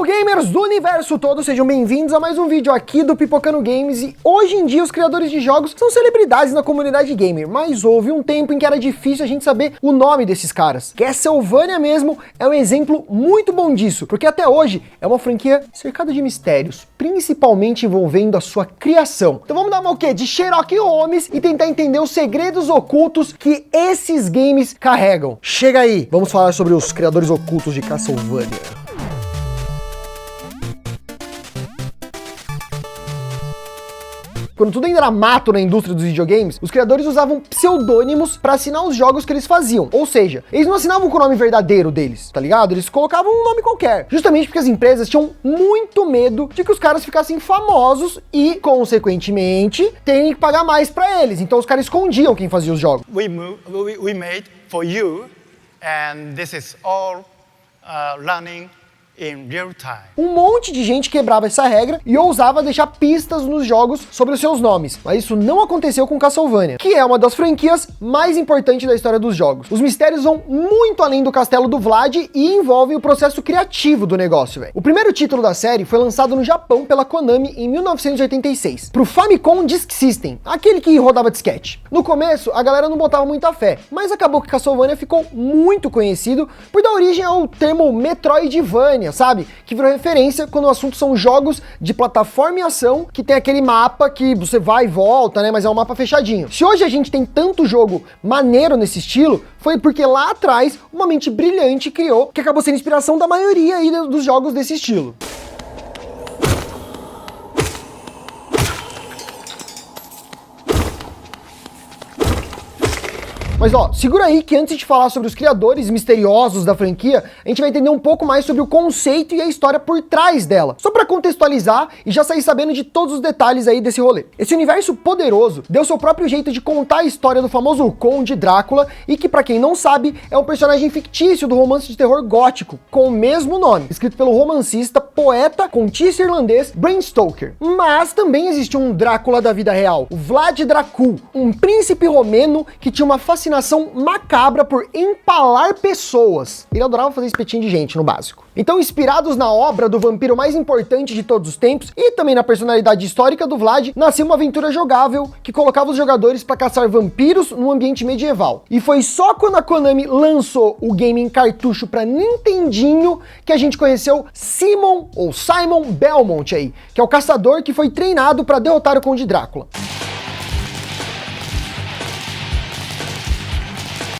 gamers do universo todo, sejam bem-vindos a mais um vídeo aqui do Pipocano Games. E hoje em dia os criadores de jogos são celebridades na comunidade gamer, mas houve um tempo em que era difícil a gente saber o nome desses caras. Castlevania mesmo é um exemplo muito bom disso, porque até hoje é uma franquia cercada de mistérios, principalmente envolvendo a sua criação. Então vamos dar uma o quê? De Sherlock Holmes e tentar entender os segredos ocultos que esses games carregam. Chega aí, vamos falar sobre os criadores ocultos de Castlevania. Quando tudo ainda era mato na indústria dos videogames, os criadores usavam pseudônimos para assinar os jogos que eles faziam. Ou seja, eles não assinavam com o nome verdadeiro deles, tá ligado? Eles colocavam um nome qualquer. Justamente porque as empresas tinham muito medo de que os caras ficassem famosos e, consequentemente, terem que pagar mais para eles. Então os caras escondiam quem fazia os jogos. We made for you, and this is all running in real time. Um monte de gente quebrava essa regra e ousava deixar pistas nos jogos sobre os seus nomes, mas isso não aconteceu com Castlevania, que é uma das franquias mais importantes da história dos jogos. Os mistérios vão muito além do castelo do Vlad e envolvem o processo criativo do negócio, velho. O primeiro título da série foi lançado no Japão pela Konami em 1986, pro Famicom Disk System, aquele que rodava disquete. No começo, a galera não botava muita fé, mas acabou que Castlevania ficou muito conhecido por dar origem ao termo Metroidvania, sabe? Que virou referência quando o assunto são jogos de plataforma e ação, que tem aquele mapa que você vai e volta, né? Mas é um mapa fechadinho. Se hoje a gente tem tanto jogo maneiro nesse estilo, foi porque lá atrás uma mente brilhante criou, que acabou sendo inspiração da maioria aí dos jogos desse estilo. Mas ó, segura aí que antes de falar sobre os criadores misteriosos da franquia, a gente vai entender um pouco mais sobre o conceito e a história por trás dela. Só pra contextualizar e já sair sabendo de todos os detalhes aí desse rolê. Esse universo poderoso deu seu próprio jeito de contar a história do famoso Conde Drácula e que, pra quem não sabe, é um personagem fictício do romance de terror gótico, com o mesmo nome, escrito pelo romancista, poeta, contista irlandês Bram Stoker. Mas também existiu um Drácula da vida real, o Vlad Dracul, um príncipe romeno que tinha uma fascinação macabra por empalar pessoas. Ele adorava fazer espetinho de gente, no básico. Então, inspirados na obra do vampiro mais importante de todos os tempos e também na personalidade histórica do Vlad, nasceu uma aventura jogável que colocava os jogadores para caçar vampiros num ambiente medieval. E foi só quando a Konami lançou o game em cartucho para Nintendinho que a gente conheceu Simon Belmont aí, que é o caçador que foi treinado para derrotar o Conde Drácula.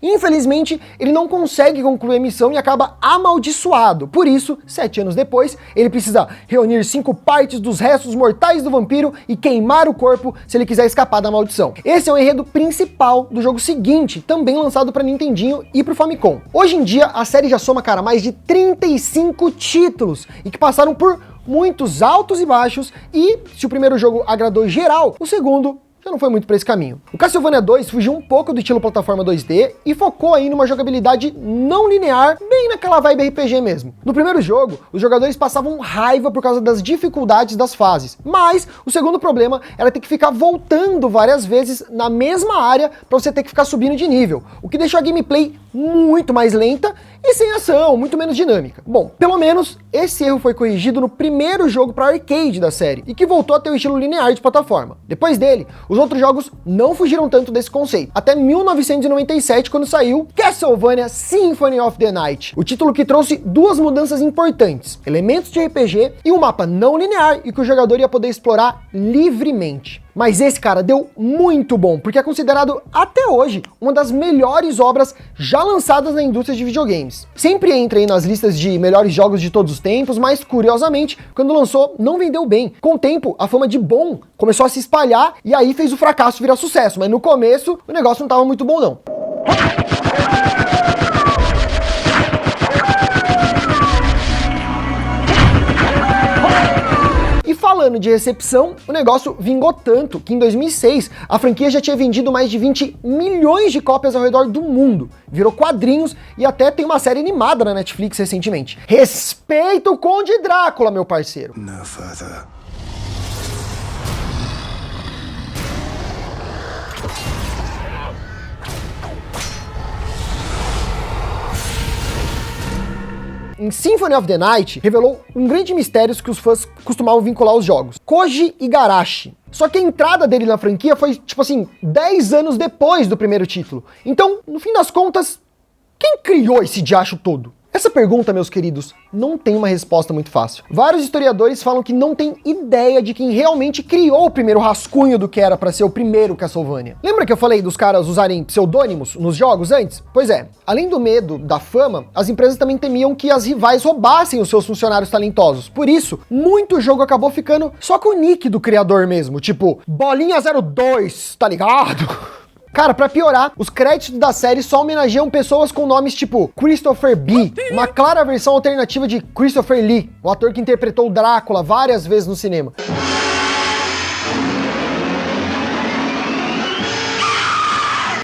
Infelizmente, ele não consegue concluir a missão e acaba amaldiçoado. Por isso, 7 anos depois, ele precisa reunir 5 partes dos restos mortais do vampiro e queimar o corpo se ele quiser escapar da maldição. Esse é o enredo principal do jogo seguinte, também lançado para Nintendinho e pro Famicom. Hoje em dia, a série já soma, cara, mais de 35 títulos e que passaram por muitos altos e baixos e, se o primeiro jogo agradou geral, o segundo já não foi muito para esse caminho. O Castlevania 2 fugiu um pouco do estilo plataforma 2D e focou aí numa jogabilidade não linear, bem naquela vibe RPG mesmo. No primeiro jogo, os jogadores passavam raiva por causa das dificuldades das fases, mas o segundo problema era ter que ficar voltando várias vezes na mesma área para você ter que ficar subindo de nível, o que deixou a gameplay muito mais lenta e sem ação, muito menos dinâmica. Bom, pelo menos esse erro foi corrigido no primeiro jogo para arcade da série e que voltou a ter o estilo linear de plataforma. Depois dele, os outros jogos não fugiram tanto desse conceito, até 1997, quando saiu Castlevania Symphony of the Night, o título que trouxe duas mudanças importantes, elementos de RPG e um mapa não linear e que o jogador ia poder explorar livremente. Mas esse, cara, deu muito bom, porque é considerado até hoje uma das melhores obras já lançadas na indústria de videogames. Sempre entra aí nas listas de melhores jogos de todos os tempos, mas curiosamente, quando lançou, não vendeu bem. Com o tempo, a fama de bom começou a se espalhar e aí fez o fracasso virar sucesso, mas no começo o negócio não estava muito bom não. Falando de recepção, o negócio vingou tanto que em 2006 a franquia já tinha vendido mais de 20 milhões de cópias ao redor do mundo, virou quadrinhos e até tem uma série animada na Netflix recentemente. Respeita o Conde Drácula, meu parceiro! No further. em Symphony of the Night, revelou um grande mistério que os fãs costumavam vincular aos jogos: Koji Igarashi. Só que a entrada dele na franquia foi, tipo assim, 10 anos depois do primeiro título. Então, no fim das contas, quem criou esse diacho todo? Essa pergunta, meus queridos, não tem uma resposta muito fácil. Vários historiadores falam que não tem ideia de quem realmente criou o primeiro rascunho do que era para ser o primeiro Castlevania. Lembra que eu falei dos caras usarem pseudônimos nos jogos antes? Pois é, além do medo da fama, as empresas também temiam que as rivais roubassem os seus funcionários talentosos. Por isso, muito jogo acabou ficando só com o nick do criador mesmo, tipo Bolinha 02, tá ligado? Cara, pra piorar, os créditos da série só homenageiam pessoas com nomes tipo Christopher B, uma clara versão alternativa de Christopher Lee, o ator que interpretou o Drácula várias vezes no cinema.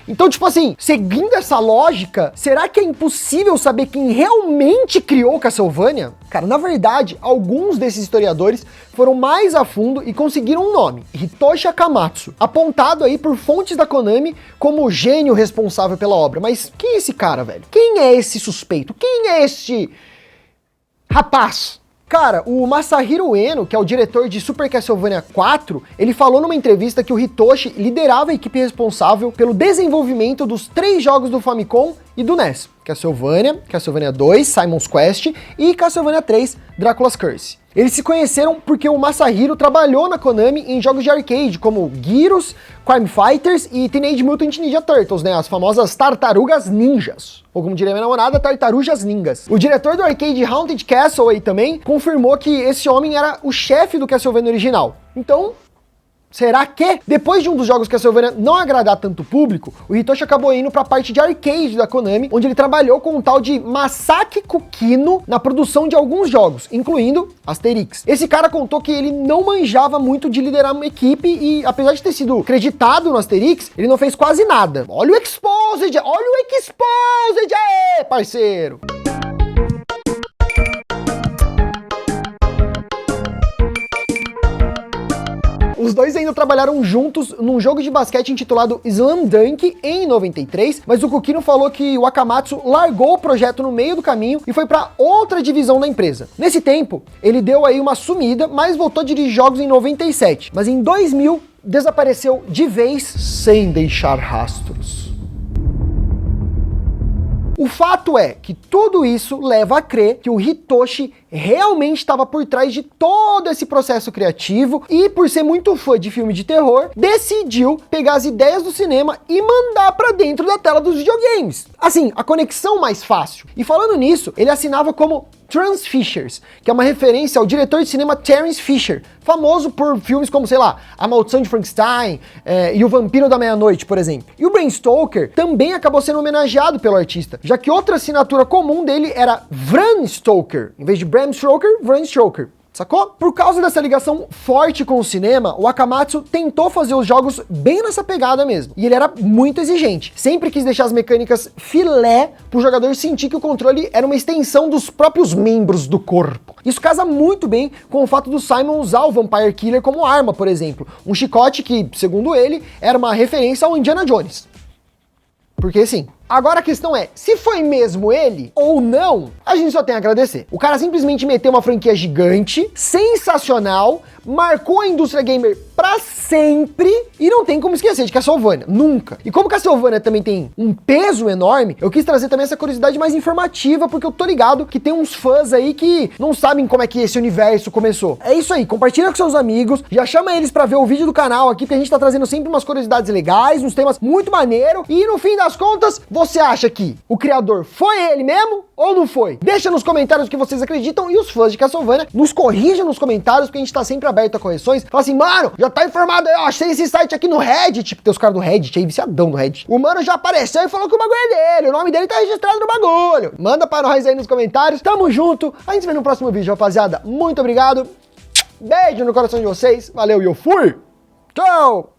Então, tipo assim, seguindo essa lógica, será que é impossível saber quem realmente criou Castlevania? Cara, na verdade, alguns desses historiadores foram mais a fundo e conseguiram um nome: Hitoshi Akamatsu, apontado aí por fontes da Konami como o gênio responsável pela obra. Mas quem é esse cara, velho? Quem é esse suspeito? Quem é este rapaz? Cara, o Masahiro Ueno, que é o diretor de Super Castlevania 4, ele falou numa entrevista que o Hitoshi liderava a equipe responsável pelo desenvolvimento dos 3 jogos do Famicom e do NES: Castlevania, Castlevania 2, Simon's Quest e Castlevania 3, Dracula's Curse. Eles se conheceram porque o Masahiro trabalhou na Konami em jogos de arcade como Gyros, Crime Fighters e Teenage Mutant Ninja Turtles, né? As famosas Tartarugas Ninjas. Ou como diria minha namorada, Tartarugas Ninjas. O diretor do arcade Haunted Castle aí também confirmou que esse homem era o chefe do Castlevania original. Então, será que, depois de um dos jogos Castlevania não agradar tanto o público, o Hitoshi acabou indo pra parte de arcade da Konami, onde ele trabalhou com um tal de Masaki Kukino na produção de alguns jogos, incluindo Asterix. Esse cara contou que ele não manjava muito de liderar uma equipe e, apesar de ter sido creditado no Asterix, ele não fez quase nada. Olha o Exposed aí, parceiro! Os dois ainda trabalharam juntos num jogo de basquete intitulado Slam Dunk em 93, mas o Kukino falou que o Akamatsu largou o projeto no meio do caminho e foi para outra divisão da empresa. Nesse tempo, ele deu aí uma sumida, mas voltou a dirigir jogos em 97. Mas em 2000, desapareceu de vez sem deixar rastros. O fato é que tudo isso leva a crer que o Hitoshi realmente estava por trás de todo esse processo criativo e, por ser muito fã de filme de terror, decidiu pegar as ideias do cinema e mandar pra dentro da tela dos videogames. Assim, a conexão mais fácil. E falando nisso, ele assinava como Trans Fishers, que é uma referência ao diretor de cinema Terence Fisher, famoso por filmes como, sei lá, A Maldição de Frankenstein e O Vampiro da Meia-Noite, por exemplo. E o Bram Stoker também acabou sendo homenageado pelo artista, já que outra assinatura comum dele era Bram Stoker, em vez de Bram Stoker, Bram Stoker. Sacou? Por causa dessa ligação forte com o cinema, o Akamatsu tentou fazer os jogos bem nessa pegada mesmo. E ele era muito exigente. Sempre quis deixar as mecânicas filé pro jogador sentir que o controle era uma extensão dos próprios membros do corpo. Isso casa muito bem com o fato do Simon usar o Vampire Killer como arma, por exemplo. Um chicote que, segundo ele, era uma referência ao Indiana Jones. Porque sim. Agora a questão é, se foi mesmo ele ou não, a gente só tem a agradecer. O cara simplesmente meteu uma franquia gigante, sensacional, marcou a indústria gamer pra sempre e não tem como esquecer de Castlevania, nunca. E como Castlevania também tem um peso enorme, eu quis trazer também essa curiosidade mais informativa, porque eu tô ligado que tem uns fãs aí que não sabem como é que esse universo começou. É isso aí, compartilha com seus amigos, já chama eles pra ver o vídeo do canal aqui, porque a gente tá trazendo sempre umas curiosidades legais, uns temas muito maneiros, e no fim das contas, você acha que o criador foi ele mesmo ou não foi? Deixa nos comentários o que vocês acreditam e os fãs de Castlevania nos corrijam nos comentários, porque a gente tá sempre aberto a correções. Fala assim, mano, já tá informado aí, ó, achei esse site aqui no Reddit, tem os caras do Reddit aí, viciadão do Reddit. O mano já apareceu e falou que o bagulho é dele, o nome dele tá registrado no bagulho. Manda para nós aí nos comentários, tamo junto, a gente se vê no próximo vídeo, rapaziada. Muito obrigado, beijo no coração de vocês, valeu e eu fui, tchau!